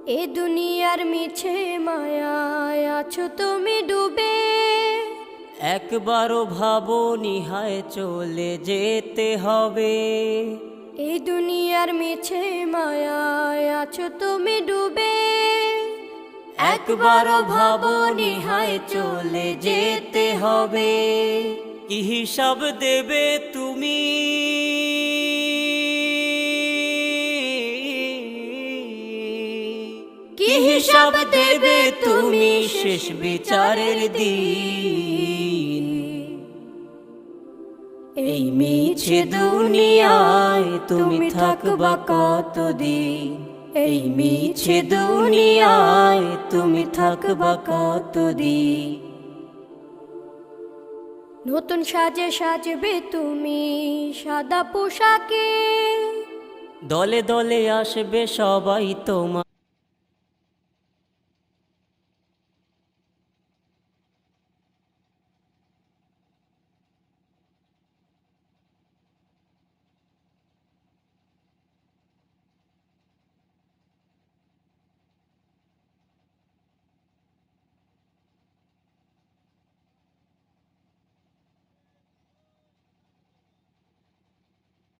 এ দুনিয়ার মিছে মায়ায় আছো তুমি ডুবে, একবারও ভাবো নিহায় চলে যেতে হবে। এই দুনিয়ার মিছে মায়ায় আছো তুমি ডুবে, একবারও ভাবো নিহায় চলে যেতে হবে। কি হিসাব দেবে তুমি, কি হিসাব দেবে তুমি শেষ বিচারের দিন। এই মিছে দুনিয়ায় তুমি থাকবা কতদিন, এই মিছে দুনিয়ায় তুমি থাকবা কতদিন। নতুন সাজে সাজবে তুমি সাদা পোশাকে, দলে দলে আসবে সবাই তোমার